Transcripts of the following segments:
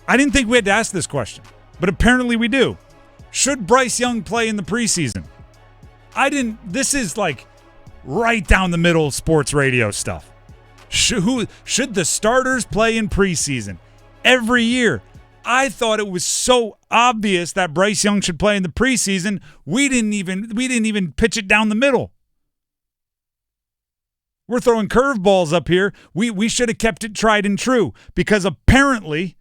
I didn't think we had to ask this question, but apparently we do. Should Bryce Young play in the preseason? This is like right down the middle sports radio stuff. Should the starters play in preseason? Every year. I thought it was so obvious that Bryce Young should play in the preseason. We didn't even pitch it down the middle. We're throwing curveballs up here. We should have kept it tried and true because apparently,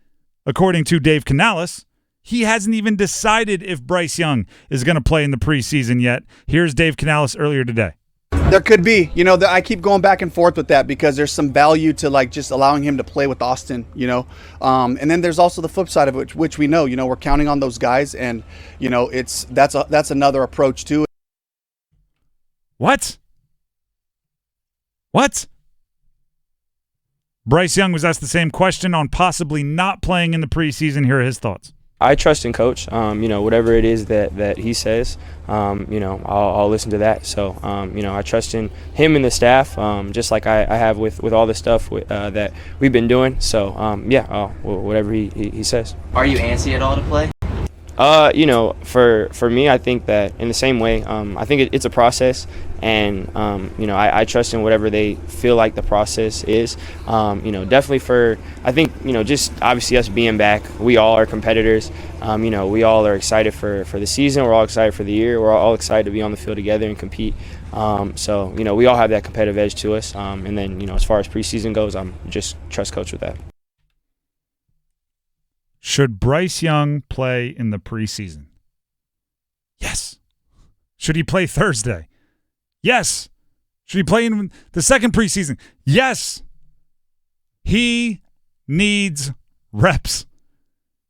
according to Dave Canales, he hasn't even decided if Bryce Young is going to play in the preseason yet. Here's Dave Canales earlier today. There could be. I keep going back and forth with that because there's some value to like just allowing him to play with Austin, and then there's also the flip side of it, which we know, we're counting on those guys, and that's another approach too. What? Bryce Young was asked the same question on possibly not playing in the preseason. Here are his thoughts. I trust in Coach. Whatever it is that he says, I'll listen to that. So, I trust in him and the staff, just like I have with all the stuff that we've been doing. So, whatever he says. Are you antsy at all to play? For me, I think that in the same way, I think it's a process, and I trust in whatever they feel like the process is. Definitely I think just obviously us being back, we all are competitors. We all are excited for the season. We're all excited for the year. We're all excited to be on the field together and compete. So we all have that competitive edge to us. And then as far as preseason goes, I'm just trust Coach with that. Should Bryce Young play in the preseason? Yes. Should he play Thursday? Yes. Should he play in the second preseason? Yes. He needs reps.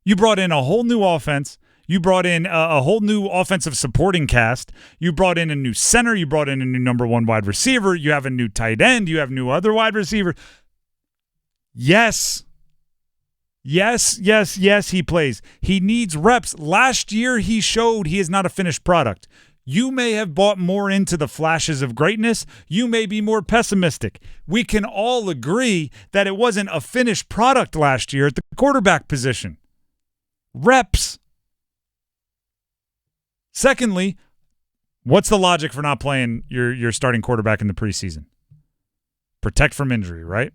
You brought in a whole new offense. You brought in a whole new offensive supporting cast. You brought in a new center. You brought in a new number one wide receiver. You have a new tight end. You have new other wide receiver. Yes. Yes, he plays. He needs reps. Last year, he showed he is not a finished product. You may have bought more into the flashes of greatness. You may be more pessimistic. We can all agree that it wasn't a finished product last year at the quarterback position. Reps. Secondly, what's the logic for not playing your starting quarterback in the preseason? Protect from injury, right?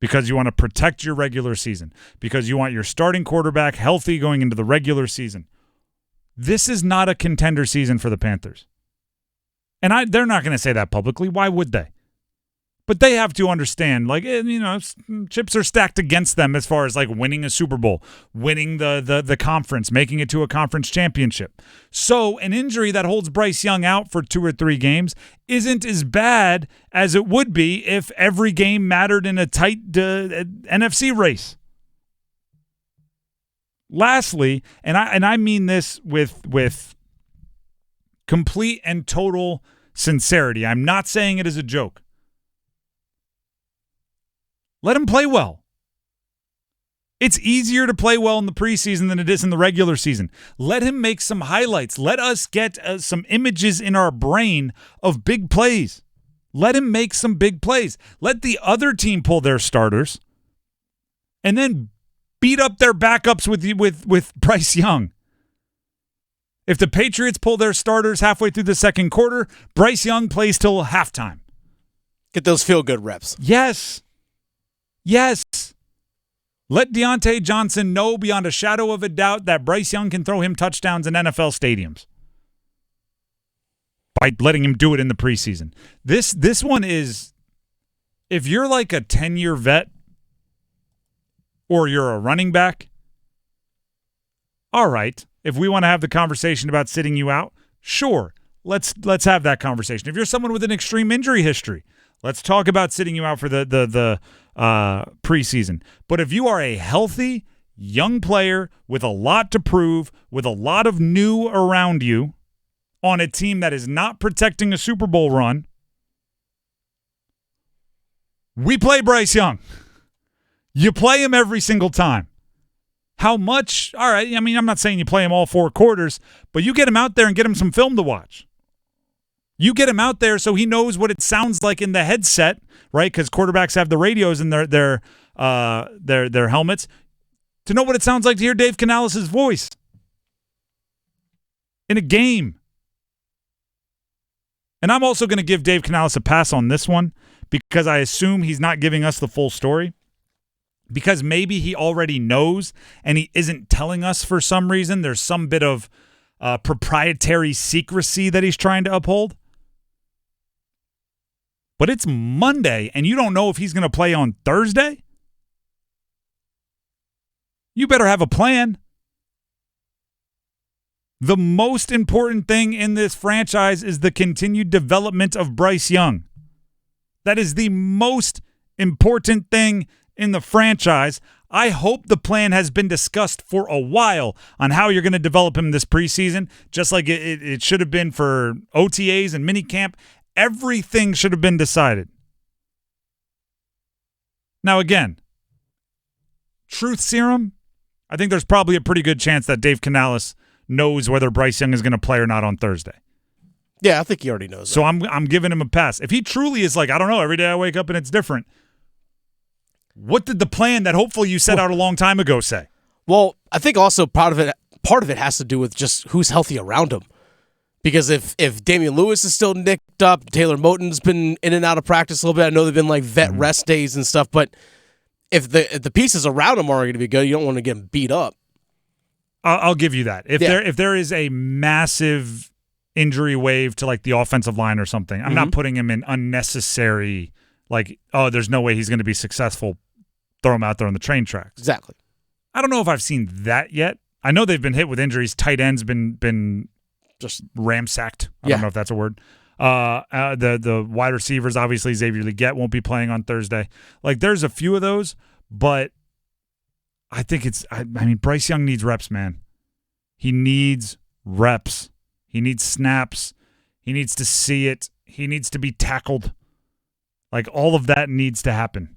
Because you want to protect your regular season. Because you want your starting quarterback healthy going into the regular season. This is not a contender season for the Panthers. And they're not going to say that publicly. Why would they? But they have to understand, chips are stacked against them as far as winning a Super Bowl, winning the conference, making it to a conference championship. So an injury that holds Bryce Young out for 2 or 3 games isn't as bad as it would be if every game mattered in a tight NFC race. Lastly, and I mean this with complete and total sincerity. I'm not saying it as a joke. Let him play well. It's easier to play well in the preseason than it is in the regular season. Let him make some highlights. Let us get some images in our brain of big plays. Let him make some big plays. Let the other team pull their starters and then beat up their backups with Bryce Young. If the Patriots pull their starters halfway through the second quarter, Bryce Young plays till halftime. Get those feel-good reps. Yes. Let Deontay Johnson know beyond a shadow of a doubt that Bryce Young can throw him touchdowns in NFL stadiums by letting him do it in the preseason. This one is, if you're like a 10-year vet or you're a running back, all right, if we want to have the conversation about sitting you out, sure, let's have that conversation. If you're someone with an extreme injury history, let's talk about sitting you out for the preseason. But if you are a healthy, young player with a lot to prove, with a lot of new around you, on a team that is not protecting a Super Bowl run, we play Bryce Young. You play him every single time. How much? All right, I mean, I'm not saying you play him all 4 quarters, but you get him out there and get him some film to watch. You get him out there so he knows what it sounds like in the headset, right? Because quarterbacks have the radios in their helmets. to know what it sounds like to hear Dave Canales' voice in a game. And I'm also going to give Dave Canales a pass on this one because I assume he's not giving us the full story. Because maybe he already knows and he isn't telling us for some reason. There's some bit of proprietary secrecy that he's trying to uphold. But it's Monday and you don't know if he's going to play on Thursday? You better have a plan. The most important thing in this franchise is the continued development of Bryce Young. That is the most important thing in the franchise. I hope the plan has been discussed for a while on how you're going to develop him this preseason, just like it should have been for OTAs and minicamp. Everything should have been decided. Now, again, truth serum, I think there's probably a pretty good chance that Dave Canales knows whether Bryce Young is going to play or not on Thursday. Yeah, I think he already knows that. So I'm giving him a pass. If he truly is like, I don't know, every day I wake up and it's different, what did the plan that hopefully you set out a long time ago say? Well, I think also part of it has to do with just who's healthy around him. Because if Damian Lewis is still nicked up, Taylor Moton's been in and out of practice a little bit. I know they've been like vet rest days and stuff, but if the pieces around him are going to be good, you don't want to get him beat up. I'll give you that. If there is a massive injury wave to like the offensive line or something, I'm not putting him in unnecessary, like, oh, there's no way he's going to be successful. Throw him out there on the train tracks. Exactly. I don't know if I've seen that yet. I know they've been hit with injuries. Tight ends been just ramsacked. I don't know if that's a word. The wide receivers, obviously Xavier Legette won't be playing on Thursday. Like there's a few of those, but I think I mean Bryce Young needs reps, man. He needs reps. He needs snaps. He needs to see it. He needs to be tackled. Like all of that needs to happen.